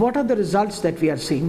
What are the results that we are seeing?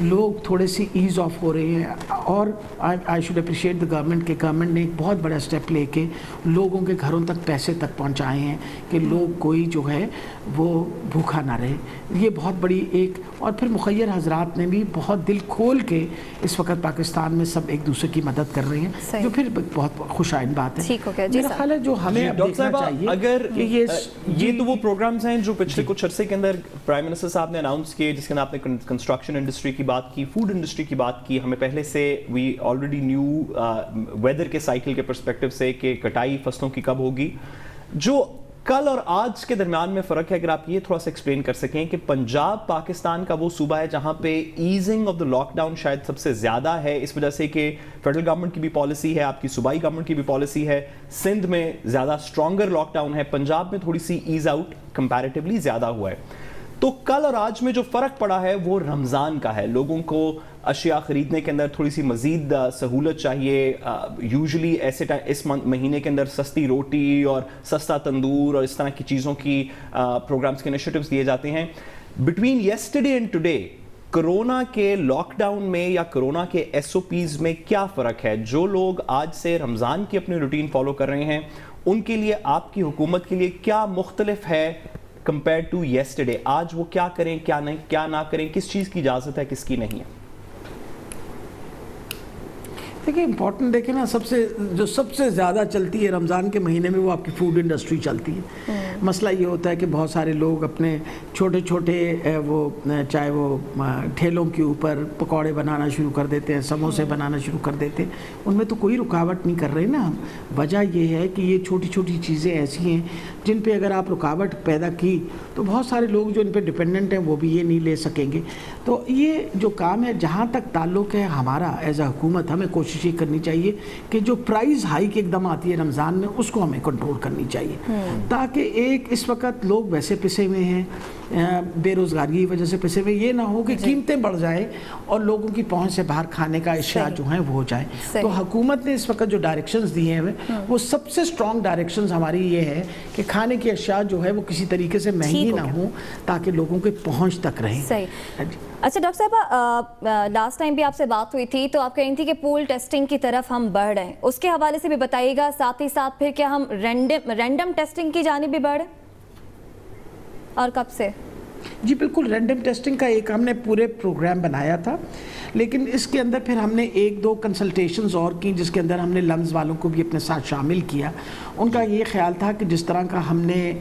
لوگ تھوڑے سی as of ہو رہے ہیں. اور I should appreciate the government کہ گورنمنٹ نے ایک بہت بڑا اسٹیپ لے کے لوگوں کے گھروں تک پیسے تک پہنچائے ہیں کہ لوگ کوئی جو ہے وہ بھوکا نہ رہے. یہ بہت بڑی ایک, اور پھر مخیر حضرات نے بھی بہت دل کھول کے اس وقت پاکستان میں سب ایک دوسرے کی مدد کر رہے ہیں, جو پھر بہت خوش آئند بات ہے. میرا خیال ہے جو ہمیں اب دیکھنا چاہیے اگر یہ تو وہ پروگرامز ہیں جو پچھلے کچھ عرصے کے اندر پرائم منسٹر صاحب نے اناؤنس کیے, جس کے اندر آپ نے کنسٹرکشن انڈسٹری کی بات کی, فوڈ انڈسٹری کی بات کی. ہمیں پہلے سے وی آلریڈی نیو ویدر کے سائیکل کے پرسپیکٹو سے کہ کٹائی فصلوں کی کب ہوگی. جو کل اور آج کے درمیان میں فرق ہے, اگر آپ یہ تھوڑا سا ایکسپلین کر سکیں کہ پنجاب پاکستان کا وہ صوبہ ہے جہاں پہ easing of the lockdown شاید سب سے زیادہ ہے, اس وجہ سے کہ فیڈرل گورنمنٹ کی بھی پالیسی ہے, آپ کی صوبائی گورنمنٹ کی بھی پالیسی ہے. سندھ میں زیادہ اسٹرانگر لاک ڈاؤن ہے, پنجاب میں تھوڑی سی ایز آؤٹ کمپیریٹیولی زیادہ ہوا ہے. تو کل اور آج میں جو فرق پڑا ہے وہ رمضان کا ہے. لوگوں کو اشیاء خریدنے کے اندر تھوڑی سی مزید سہولت چاہیے. یوزلی ایسے اس مہینے کے اندر سستی روٹی اور سستا تندور اور اس طرح کی چیزوں کی پروگرامز کے انیشیٹوز دیے جاتے ہیں. Between yesterday and today corona کے لاک ڈاؤن میں یا کرونا کے ایس او پیز میں کیا فرق ہے؟ جو لوگ آج سے رمضان کی اپنی روٹین فالو کر رہے ہیں ان کے لیے آپ کی حکومت کے لیے کیا مختلف ہے کمپیئر ٹو یسٹرڈے؟ آج وہ کیا کریں, کیا نہیں, کیا نہ کریں, کس چیز کی اجازت ہے, کس کی نہیں ہے؟ دیکھیں امپورٹنٹ دیکھیں نا, سب سے زیادہ چلتی ہے رمضان کے مہینے میں وہ آپ کی فوڈ انڈسٹری چلتی ہے. مسئلہ یہ ہوتا ہے کہ بہت سارے لوگ اپنے چھوٹے چھوٹے وہ چاہے وہ ٹھیلوں کے اوپر پکوڑے بنانا شروع کر دیتے ہیں, سموسے بنانا شروع کر دیتے ہیں. ان میں تو کوئی رکاوٹ نہیں کر رہے نا ہم. وجہ یہ ہے کہ یہ چھوٹی چھوٹی چیزیں ایسی ہیں جن پہ اگر آپ رکاوٹ پیدا کی تو بہت سارے لوگ جو ان پہ ڈپینڈنٹ ہیں وہ بھی یہ نہیں لے سکیں گے. تو یہ جو کام ہے, جہاں تک تعلق ہے ہمارا ایز اے حکومت, ہمیں کوشش یہ کرنی چاہیے کہ جو پرائز ہائیک ایک دم آتی ہے رمضان میں اس کو ہمیں کنٹرول کرنی چاہیے, تاکہ ایک اس وقت لوگ ویسے پسے ہوئے ہیں, بے روزگاری کی وجہ سے پسے ہوئے, یہ نہ ہو کہ قیمتیں بڑھ جائیں اور لوگوں کی پہنچ سے باہر کھانے کا اشیاء جو ہیں وہ ہو جائیں. تو حکومت نے اس وقت جو ڈائریکشنز دیے ہیں وہ سب سے اسٹرانگ ڈائریکشنز ہماری یہ ہے کہ کھانے کی اشیاء جو ہے وہ کسی طریقے سے مہنگی نہ ہوں تاکہ لوگوں کے پہنچ تک رہیں. اچھا ڈاکٹر صاحبہ, لاسٹ ٹائم بھی آپ سے بات ہوئی تھی تو آپ کہہ رہی تھی کہ پول ٹیسٹنگ کی طرف ہم بڑھ رہے ہیں, اس کے حوالے سے بھی بتائیے گا. ساتھ ہی ساتھ پھر کیا ہم رینڈم ٹیسٹنگ کی جانب بھی بڑھ, اور کب سے؟ جی بالکل, رینڈم ٹیسٹنگ کا ایک ہم نے پورے پروگرام بنایا تھا, لیکن اس کے اندر پھر ہم نے 1-2 کنسلٹیشنز اور کی جس کے اندر ہم نے لنگز والوں کو بھی اپنے ساتھ شامل کیا. ان کا یہ خیال تھا کہ جس طرح کا ہم نے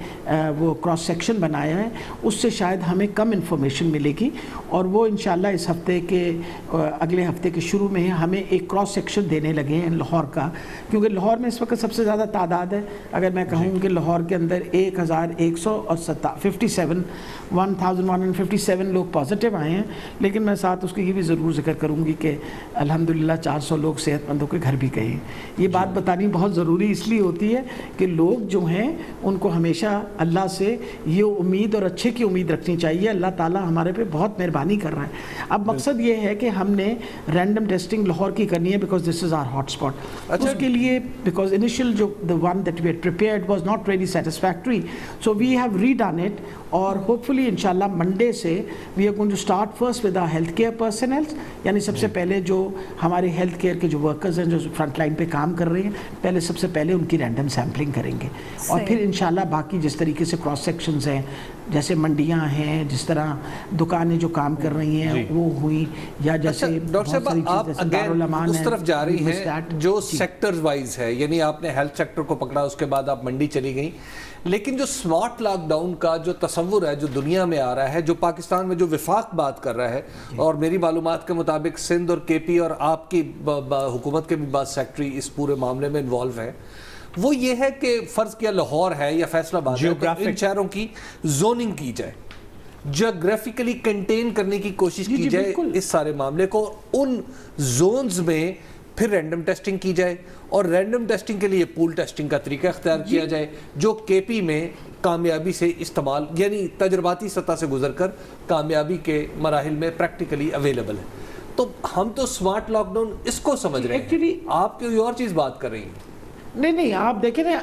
وہ کراس سیکشن بنایا ہے اس سے شاید ہمیں کم انفارمیشن ملے گی, اور وہ انشاءاللہ اس ہفتے کے اگلے ہفتے کے شروع میں ہمیں ایک کراس سیکشن دینے لگے ہیں لاہور کا, کیونکہ لاہور میں اس وقت سب سے زیادہ تعداد ہے. اگر میں کہوں کہ لاہور کے اندر 1157 لوگ پازیٹیو آئے ہیں, لیکن میں ساتھ اس کی یہ بھی ضرور ذکر کروں گی کہ الحمدللہ 400 لوگ صحت مندوں کے گھر بھی گئے ہیں. یہ بات بتانی بہت ضروری اس لیے ہوتی ہے کہ لوگ جو ہیں ان کو ہمیشہ اللہ سے یہ امید اور اچھے کی امید رکھنی چاہیے. اللہ تعالیٰ ہمارے پہ بہت مہربانی کر رہا ہے. اب مقصد یہ ہے کہ ہم نے رینڈم ٹیسٹنگ لاہور کی کرنی ہے because this is are hot spot. اس کے لیے بیکاز انیشیل جو the one that we had prepared was not really satisfactory, so we have redone it. اور ہوپفلی انشاءاللہ منڈے سے we are going to start first with health care personnel, یعنی سب سے پہلے جو ہمارے ہیلتھ کیئر کے جو ورکرز ہیں جو فرنٹ لائن پہ کام کر رہے ہیں, پہلے سب سے پہلے ان کی رینڈم سیمپلنگ کریں گے, اور پھر انشاءاللہ باقی جس طریقے سے کراس سیکشنز ہیں, جیسے منڈیاں ہیں, جس طرح دکانیں جو کام کر رہی ہیں وہ ہوئی, یا جیسے ڈاکٹر صاحب آپ اگین اس طرف جا رہی ہیں جو سیکٹرز وائز ہے, یعنی آپ نے ہیلتھ سیکٹر کو پکڑا, اس کے بعد آپ منڈی چلی گئیں, لیکن جو سمارٹ لاک ڈاؤن کا جو تصور ہے جو دنیا میں آ رہا ہے, جو پاکستان میں جو وفاق بات کر رہا ہے, اور میری معلومات کے مطابق سندھ اور کے پی اور آپ کی حکومت کے بھی بعض سیکٹری اس پورے معاملے میں انوالو ہے, وہ یہ ہے کہ فرض کیا لاہور ہے یا فیصل آباد ہے, ان شہروں کی زوننگ کی جائے, جیوگرافیکلی کنٹین کرنے کی کوشش کی جائے اس سارے معاملے کو, ان زونز میں پھر رینڈم ٹیسٹنگ کی جائے, اور رینڈم ٹیسٹنگ کے لیے پول ٹیسٹنگ کا طریقہ اختیار کیا جائے جو کے پی میں کامیابی سے استعمال, یعنی تجرباتی سطح سے گزر کر کامیابی کے مراحل میں پریکٹیکلی اویلیبل ہے. تو ہم تو سمارٹ لاک ڈاؤن اس کو سمجھ رہے ہیں, آپ کوئی اور چیز بات کر رہی ہیں. نہیں آپ دیکھیں نا,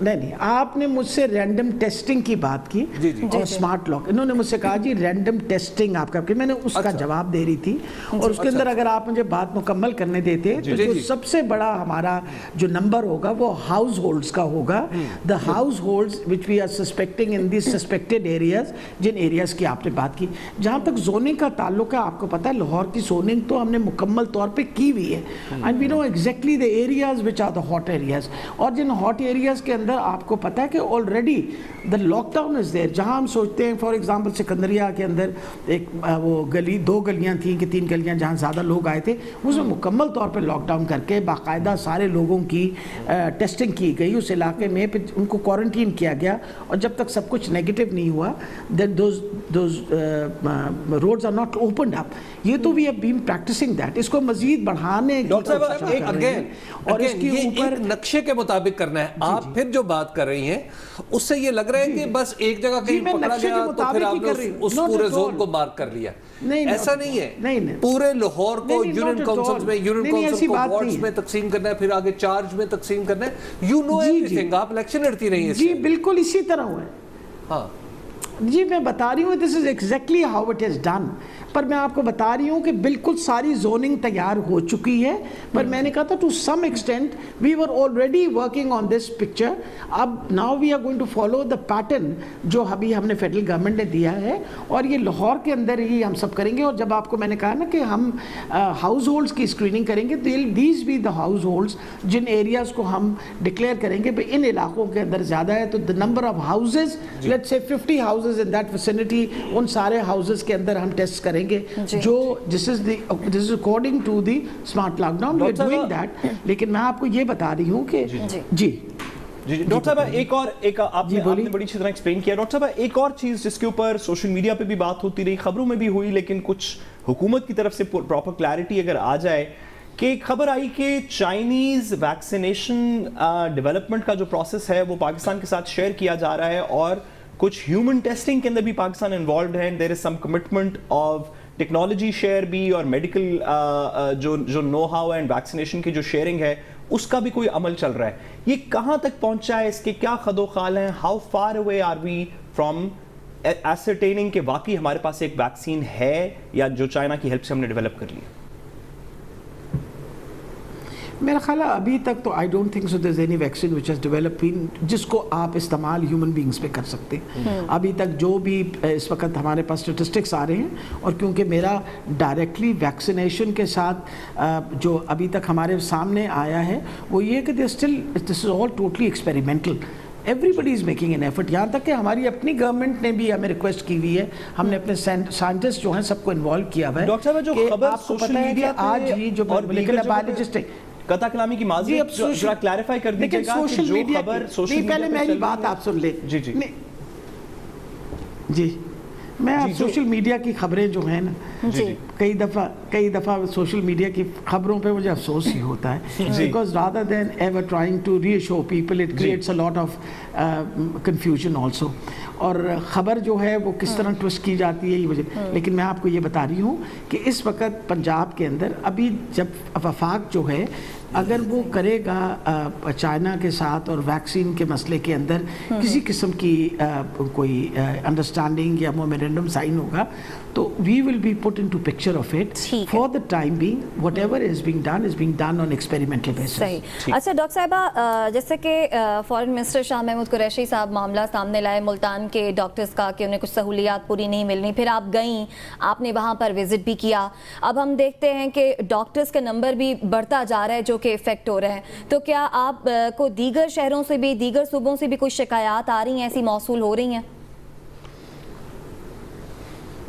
نہیں آپ نے مجھ سے رینڈم ٹیسٹنگ کی بات کی اور سمارٹ لاک. انہوں نے مجھ سے کہا جی رینڈم ٹیسٹنگ آپ کا, میں نے اس کا جواب دے رہی تھی, اور اس کے اندر اگر آپ مجھے بات مکمل کرنے دیتے تو جو سب سے بڑا ہمارا جو نمبر ہوگا وہ ہاؤس ہولڈز کا ہوگا. The households which we are suspecting in the suspected areas, جن ایریاز کی آپ نے بات کی. جہاں تک زوننگ کا تعلق ہے, آپ کو پتا ہے لاہور کی زوننگ تو ہم نے مکمل طور پہ کی ہوئی ہے, and we know exactly the areas which are the hot areas. اور جن ہاٹ ایریاز کے اندر آپ کو پتا ہے کہ already the lockdown is there. جہاں ہم سوچتے ہیں فار ایگزامپل سکندریہ کے اندر ایک وہ گلی, 2 گلیاں تھیں کہ 3 گلیاں جہاں زیادہ لوگ آئے تھے, اس میں مکمل طور پہ لاک ڈاؤن کر کے باقاعدہ سارے لوگوں کی ٹیسٹنگ کی گئی اس علاقے میں, پھر ان کو کوارنٹین کیا گیا, اور جب تک سب کچھ نیگیٹو نہیں ہوا then those roads are not opened up. یہ تو we have been practicing that. اس کو مزید بڑھانے اور اس کے اوپر نقشے کے مطابق کرنا ہے. آپ پھر جو بات کر رہی ہیں اس سے یہ لگ رہا ہے کہ بس ایک جگہ کہیں پکڑا گیا تو پھر آپ نے اس پورے زون کو مارک کر لیا. ایسا نہیں ہے, پورے لاہور کو یونین کونسلز میں, یونین کونسل کو وارڈز میں تقسیم کرنا ہے, پھر آگے چارج میں تقسیم کرنا ہے. یو نو ایوری تھنگ, آپ الیکشن لڑتی رہی ہیں. جی بالکل اسی طرح ہوا ہے. ہاں جی میں بتا رہی ہوں, this is exactly how it is done. پر میں آپ کو بتا رہی ہوں کہ بالکل ساری زوننگ تیار ہو چکی ہے, پر میں نے کہا تھا to some extent we were already working on this picture. اب now we are going to follow the pattern جو ابھی ہم نے فیڈرل گورنمنٹ نے دیا ہے, اور یہ لاہور کے اندر ہی ہم سب کریں گے. اور جب آپ کو میں نے کہا نا کہ ہم ہاؤس ہولڈس کی اسکریننگ کریں گے, these be the households جن ایریاز کو ہم ڈکلیئر کریں گے ان علاقوں کے اندر زیادہ ہے, تو the number of houses let's say 50 houses in that vicinity, ان سارے ہاؤسز کے اندر ہم ٹیسٹ کریں گے جو this is according to the smart lockdown. we are doing that. لیکن میں آپ کو یہ بتا رہی ہوں کہ جی ڈاکٹر صاحب ایک آپ نے بڑی اچھی طرح ایکسپلین کیا. ڈاکٹر صاحب ایک اور چیز جس کے اوپر سوشل میڈیا پہ بھی بات ہوتی رہی, خبروں میں بھی ہوئی, لیکن کچھ حکومت کی طرف سے پراپر کلیئرٹی اگر آ جائے, کہ ایک خبر آئی کہ چائنیز ویکسینیشن ڈیولپمنٹ کا جو پروسیس ہے وہ پاکستان کے ساتھ شیئر کیا جا رہا ہے, اور کچھ ہیومن ٹیسٹنگ کے اندر بھی پاکستان انوالوڈ ہے. دیر از سم کمٹمنٹ آف ٹیکنالوجی شیئر بھی, اور میڈیکل جو نو ہاؤ اینڈ ویکسینیشن کی جو شیئرنگ ہے اس کا بھی کوئی عمل چل رہا ہے. یہ کہاں تک پہنچا ہے, اس کے کیا خد و خال ہیں, how far away are we from ascertaining کہ واقعی ہمارے پاس ایک ویکسین ہے, یا جو چائنا کی ہیلپ سے ہم نے ڈیولپ کر لی؟ میرا خیال ہے ابھی تک تو I don't think so there is any vaccine which has developing جس کو آپ استعمال ہیومن بینگس پہ کر سکتے ہیں. ابھی تک جو بھی اس وقت ہمارے پاس اسٹیٹسٹکس آ رہے ہیں, اور کیونکہ میرا ڈائریکٹلی ویکسینیشن کے ساتھ جو ابھی تک ہمارے سامنے آیا ہے وہ یہ کہ this is all totally experimental. Everybody is making an effort. یہاں تک کہ ہماری اپنی گورنمنٹ نے بھی ہمیں ریکویسٹ کی ہوئی ہے, ہم نے اپنے سائنٹسٹ جو ہیں سب کو انوالو کیا ہوا ہے. ڈاکٹر صاحب جو خبر سوشل میڈیا آج ہی جو مولیکولر بایولوجسٹ ہے, قطع کلامی کی معذرت ذرا کلیریفائی کر دیجیے گا کہ جو خبر سوشل میڈیا پہلے میری بات آپ سن لیں. جی جی جی میں سوشل میڈیا کی خبریں جو ہیں نا, کئی دفعہ سوشل میڈیا کی خبروں پہ مجھے افسوس ہی ہوتا ہے, because rather than ever trying to reassure people it creates a lot of confusion also. اور خبر جو ہے وہ کس طرح ٹوسٹ کی جاتی ہے یہ مجھے, لیکن میں آپ کو یہ بتا رہی ہوں کہ اس وقت پنجاب کے اندر ابھی جب وفاق جو ہے اگر وہ کرے گا چائنا کے ساتھ اور ویکسین کے مسئلے کے اندر کسی قسم کی کوئی انڈرسٹینڈنگ یا مومیرنڈم سائن ہوگا, تو we will be put into picture of it. For the time being whatever is being done on experimental basis. صحیح. اچھا ڈاکٹر صاحبہ, جیسے کہ فارن منسٹر شاہ محمود قریشی صاحب معاملہ سامنے لائے ملتان کے ڈاکٹرز کا کہ انہیں کچھ سہولیات پوری نہیں ملنی, پھر آپ گئیں, آپ نے وہاں پر وزٹ بھی کیا. اب ہم دیکھتے ہیں کہ ڈاکٹرز کا نمبر بھی بڑھتا جا رہا ہے جو کہ افیکٹ ہو رہا ہے. تو کیا آپ کو دیگر شہروں سے بھی, دیگر صوبوں سے بھی کوئی شکایات آ رہی ہیں, ایسی موصول ہو رہی ہیں؟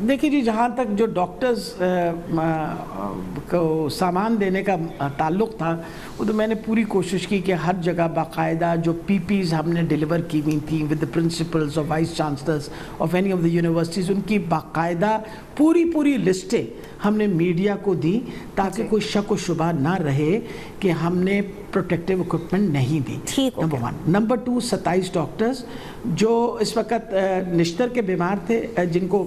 دیکھیے جی, جہاں تک جو ڈاکٹرز کو سامان دینے کا تعلق تھا وہ تو میں نے پوری کوشش کی کہ ہر جگہ باقاعدہ جو پی پیز ہم نے ڈیلیور کی ہوئی تھیں ود دا پرنسپلز اور vice chancellors of any of the universities, ان کی باقاعدہ پوری لسٹیں ہم نے میڈیا کو دی تاکہ کوئی شک و شبہ نہ رہے کہ ہم نے پروٹیکٹیو اکوپمنٹ نہیں دی. نمبر 1. نمبر 2, 27 ڈاکٹرز جو اس وقت نشتر کے بیمار تھے, جن کو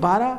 12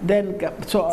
then so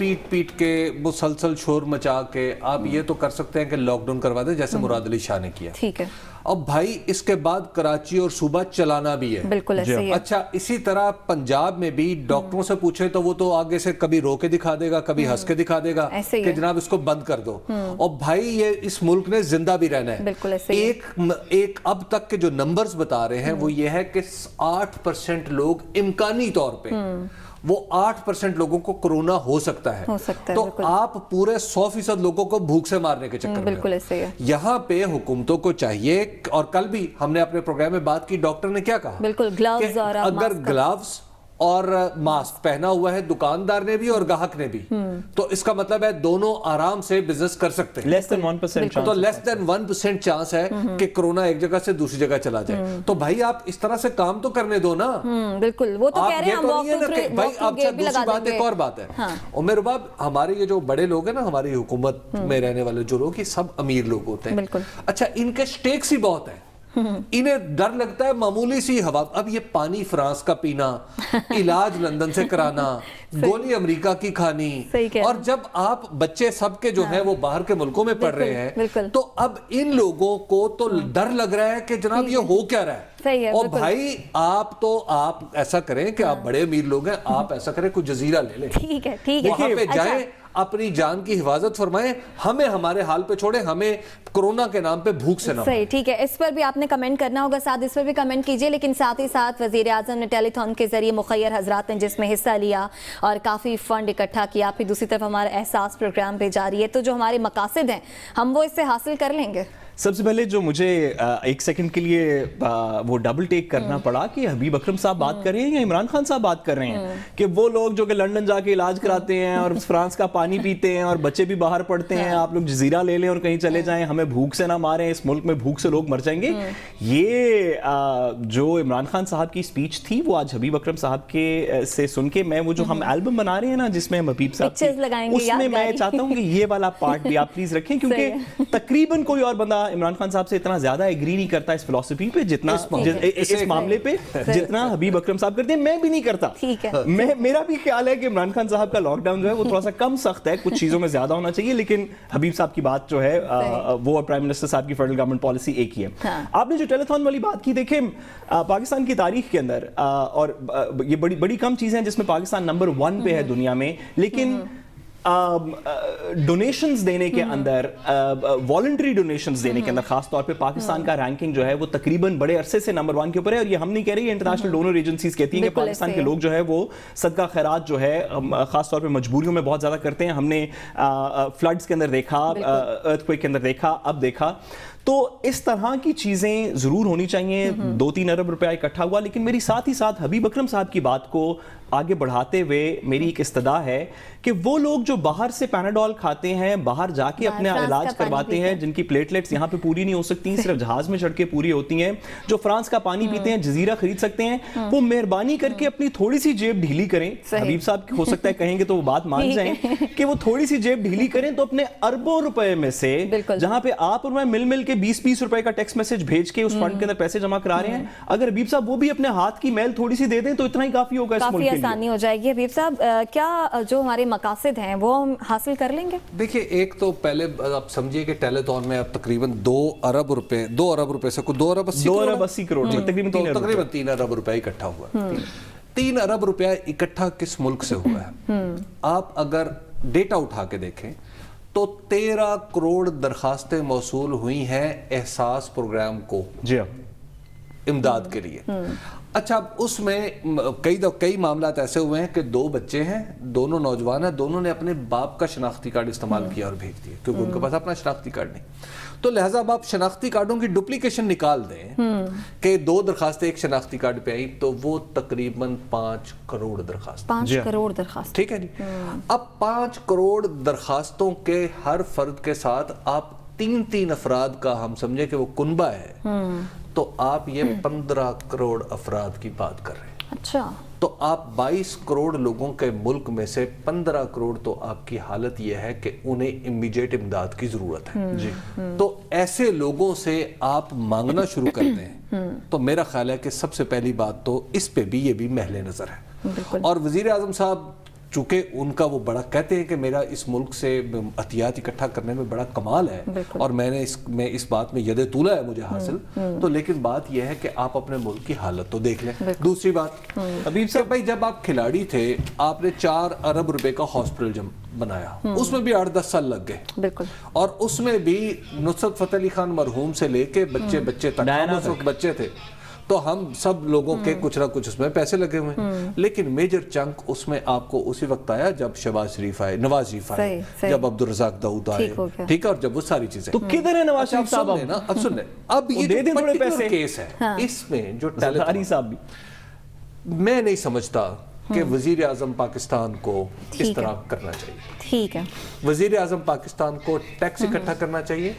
پیٹ کے مسلسل شور مچا کے آپ یہ تو کر سکتے ہیں کہ لاک ڈاؤن کروا دیں جیسے مراد علی شاہ نے کیا. ٹھیک ہے. اب بھائی اس کے بعد کراچی اور صوبہ چلانا بھی ہے. بالکل ایسے ہی ہے. اچھا اسی طرح پنجاب میں بھی ڈاکٹروں سے پوچھیں تو وہ تو آگے سے کبھی رو کے دکھا دے گا, کبھی ہنس کے دکھا دے گا کہ جناب اس کو بند کر دو. اور بھائی یہ اس ملک نے زندہ بھی رہنا ہے. بالکل ایسے ہی. ایک اب تک کے جو نمبرز بتا رہے ہیں وہ یہ ہے کہ 8% لوگ امکانی طور پہ وہ 8% لوگوں کو کرونا ہو سکتا ہے. تو آپ پورے 100% لوگوں کو بھوک سے مارنے کے چکر میں. بالکل ایسے ہے. یہاں پہ حکومتوں کو چاہیے, اور کل بھی ہم نے اپنے پروگرام میں بات کی, ڈاکٹر نے کیا کہا, بالکل گلوز اور اگر گلوز اور ماسک پہنا ہوا ہے دکاندار نے بھی اور گاہک نے بھی, تو اس کا مطلب ہے دونوں آرام سے بزنس کر سکتے ہیں. لیس دین 1%. تو لیس دین 1% چانس ہے کہ کرونا ایک جگہ سے دوسری جگہ چلا جائے. تو بھائی آپ اس طرح سے کام تو کرنے دو نا. بالکل, وہ تو کہہ رہے ہیں بھائی. اچھا دوسری بات, ایک اور بات ہے, عمر رباب, ہمارے یہ جو بڑے لوگ ہیں نا, ہماری حکومت میں رہنے والے جو لوگ, یہ سب امیر لوگ ہوتے ہیں. اچھا ان کے سٹیکس ہی بہت ہیں, انہیں ڈر لگتا ہے معمولی سی ہوا. اب یہ پانی فرانس کا پینا, علاج لندن سے کرانا, گولی امریکہ کی کھانی, اور جب آپ بچے سب کے جو ہیں وہ باہر کے ملکوں میں پڑھ رہے ہیں, تو اب ان لوگوں کو تو ڈر لگ رہا ہے کہ جناب یہ ہو کیا رہا ہے. اور بھائی آپ ایسا کریں کہ آپ بڑے امیر لوگ ہیں, آپ ایسا کریں کوئی جزیرہ لے لیں, ٹھیک ہے, وہاں پہ جائیں, اپنی جان کی حفاظت فرمائیں, ہمیں ہمارے حال پہ چھوڑیں, ہمیں کرونا کے نام پہ بھوک سے نہ. صحیح, ٹھیک ہے. اس پر بھی آپ نے کمنٹ کرنا ہوگا, ساتھ اس پر بھی کمنٹ کیجئے. لیکن ساتھ ہی ساتھ وزیر اعظم نے ٹیلی تھون کے ذریعے مخیر حضرات نے جس میں حصہ لیا اور کافی فنڈ اکٹھا کیا, پھر دوسری طرف ہمارا احساس پروگرام بھی جاری ہے, تو جو ہمارے مقاصد ہیں ہم وہ اس سے حاصل کر لیں گے. سب سے پہلے جو مجھے ایک سیکنڈ کے لیے وہ ڈبل ٹیک کرنا پڑا کہ حبیب اکرم صاحب بات کر رہے ہیں یا عمران خان صاحب بات کر رہے ہیں, کہ وہ لوگ جو کہ لنڈن جا کے علاج کراتے ہیں اور فرانس کا پانی پیتے ہیں اور بچے بھی باہر پڑھتے ہیں, آپ لوگ جزیرہ لے لیں اور کہیں چلے جائیں, ہمیں بھوک سے نہ ماریں, اس ملک میں بھوک سے لوگ مر جائیں گے. یہ جو عمران خان صاحب کی اسپیچ تھی وہ آج حبیب اکرم صاحب کے سے سن کے میں, وہ جو ہم البم بنا رہے ہیں نا جس میں ہم حبیب صاحب اس میں میں چاہتا ہوں کہ یہ والا پارٹ بھی آپ پلیز رکھیں, کیونکہ تقریباً کوئی اور بندہ عمران خان صاحب سے اتنا زیادہ ایگری نہیں کرتا اس فلسفی پہ جتنا اس معاملے پہ جتنا حبیب اکرم صاحب کرتے ہیں. میں بھی نہیں کرتا. میرا بھی خیال ہے کہ عمران خان صاحب کا لاک ڈاؤن جو ہے وہ تھوڑا سا کم سخت ہے, کچھ چیزوں میں زیادہ ہونا چاہیے, لیکن حبیب صاحب کی بات جو ہے وہ پرائم منسٹر صاحب کی فیڈرل گورنمنٹ پالیسی ایک ہی ہے. آپ نے جو ٹیلی تھون والی بات کی, دیکھیں پاکستان کی تاریخ کے اندر, اور یہ بڑی کم چیزیں ہیں جس میں پاکستان نمبر 1 پہ ہے دنیا میں, لیکن ڈونیشنز دینے کے اندر, والنٹری ڈونیشنز دینے کے اندر خاص طور پہ پاکستان کا رینکنگ جو ہے وہ تقریباً بڑے عرصے سے نمبر 1 کے اوپر ہے. اور یہ ہم نہیں کہہ رہے, یہ انٹرنیشنل ڈونر ایجنسیز کہتی ہیں کہ پاکستان کے لوگ جو ہے وہ صدقہ خیرات جو ہے خاص طور پہ مجبوریوں میں بہت زیادہ کرتے ہیں. ہم نے فلڈز کے اندر دیکھا, ارتھ کویک کے اندر دیکھا, اب دیکھا. تو اس طرح کی چیزیں ضرور ہونی چاہیے. 2-3 ارب روپیہ اکٹھا ہوا, لیکن میری ساتھ ہی ساتھ حبیب اکرم صاحب کی بات کو آگے بڑھاتے ہوئے میری ایک استدعا ہے کہ وہ لوگ جو باہر سے پیناڈول کھاتے ہیں, باہر جا کے اپنا علاج کرواتے ہیں, جن کی پلیٹلیٹس یہاں پہ پوری نہیں ہو سکتی, صرف جہاز میں چڑھ کے پوری ہوتی ہیں, جو فرانس کا پانی پیتے ہیں, جزیرہ خرید سکتے ہیں, وہ مہربانی کر کے اپنی تھوڑی سی جیب ڈھیلی کریں. حبیب صاحب ہو سکتا ہے کہیں گے تو وہ بات مان جائیں کہ وہ تھوڑی سی جیب ڈھیلی کریں, تو اپنے اربوں روپے میں سے جہاں پہ آپ اور میں مل کے 20-20 روپے کا ٹیکسٹ میسج بھیج کے اس فنڈ کے اندر پیسے جمع کرا رہے ہیں, اگر حبیب صاحب وہ بھی اپنے ہاتھ کی میل تھوڑی سی دے دیں تو اتنا ہی کافی ہوگا, اس ملک کے لیے آسانی ہو جائے گی. حبیب صاحب, کیا جو ہمارے مقاصد ہیں وہ ہم حاصل کر لیں گے؟ دیکھیں, ایک تو پہلے آپ سمجھیے کہ ٹیلی تھون میں اب تقریباً 2 ارب روپے سے 2 ارب 80 کروڑ تقریباً 3 ارب روپے اکٹھا ہوا. 3 ارب روپیہ اکٹھا کس ملک سے ہوا ہے؟ آپ اگر ڈیٹا اٹھا کے دیکھیں تو 13 کروڑ درخواستیں موصول ہوئی ہیں احساس پروگرام کو امداد کے لیے. اچھا, اب اس میں کئی معاملات ایسے ہوئے ہیں کہ 2 بچے ہیں, دونوں نوجوان ہیں, دونوں نے اپنے باپ کا شناختی کارڈ استعمال کیا اور بھیج دیا, کیونکہ ان کے پاس اپنا شناختی کارڈ نہیں. تو لہٰذا اب آپ شناختی کارڈوں کی ڈپلیکیشن نکال دیں کہ 2 درخواستیں ایک شناختی کارڈ پہ آئی, تو وہ تقریباً 5 کروڑ درخواست. 5 کروڑ درخواست, ٹھیک ہے جی. اب 5 کروڑ درخواستوں کے ہر فرد کے ساتھ آپ 3 افراد کا ہم سمجھے کہ وہ کنبہ ہے, تو آپ یہ 15 کروڑ افراد کی بات کر رہے ہیں. اچھا, تو آپ 22 کروڑ لوگوں کے ملک میں سے 15 کروڑ تو آپ کی حالت یہ ہے کہ انہیں امیڈیٹ امداد کی ضرورت ہے. تو ایسے لوگوں سے آپ مانگنا شروع کر دیں تو میرا خیال ہے کہ سب سے پہلی بات تو اس پہ بھی یہ بھی محل نظر ہے. اور وزیر اعظم صاحب چونکہ ان کا وہ بڑا کہتے ہیں کہ میرا اس ملک سے عطیات اکٹھا کرنے میں بڑا کمال ہے اور میں اس بات میں ید طولہ ہے مجھے حاصل، تو لیکن بات یہ ہے کہ آپ اپنے ملک کی حالت تو دیکھ لیں۔ دوسری بات حبیب صاحب بھائی، جب آپ کھلاڑی تھے آپ نے 4 ارب روپے کا ہاسپٹل بنایا، اس میں بھی 8-10 سال لگ گئے، بالکل، اور اس میں بھی نصرت فتح علی خان مرحوم سے لے کے بچے تک، ہم اس وقت بچے تھے تو ہم سب لوگوں کے کچھ نہ کچھ اس میں پیسے لگے ہوئے ہیں، لیکن میجر چنک اس میں آپ کو اسی وقت آیا جب نواز شریف آئے، جب عبدالرزاق داؤد آئے، ٹھیک ہے، اور جب وہ ساری چیزیں۔ تو کدھر ہے نواز شریف صاحب؟ اب سن لیں، اب یہ جو پرٹیکولر کیس ہے اس میں جو صاحب، میں نہیں سمجھتا کہ وزیر اعظم پاکستان کو اس طرح کرنا چاہیے۔ ٹھیک ہے، وزیر اعظم پاکستان کو ٹیکس اکٹھا کرنا چاہیے،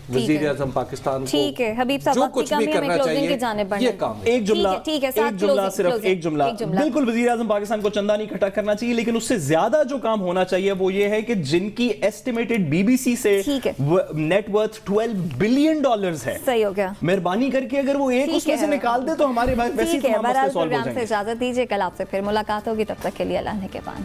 وزیر اعظم پاکستان کو ٹھیک ہے حبیب صاحب، جو کچھ بھی کرنا چاہیے یہ کام ہے۔ ایک جملہ صرف ایک جملہ، بالکل وزیر اعظم پاکستان کو چندہ نہیں اکٹھا کرنا چاہیے، لیکن اس سے زیادہ جو کام ہونا چاہیے وہ یہ ہے کہ جن کی ایسٹیمیٹڈ بی بی سی سے نیٹ ورتھ $12 بلین ہے، صحیح ہو گیا، مہربانی کر کے اگر وہ ایک اس میں سے نکال دے تو ہمارے ویسے تمام مسئلے سالو ہو جائیں گے۔ اجازت دیجیے، کل آپ سے پھر ملاقات ہوگی، تب تک کے لیے اللہ نے کے پان۔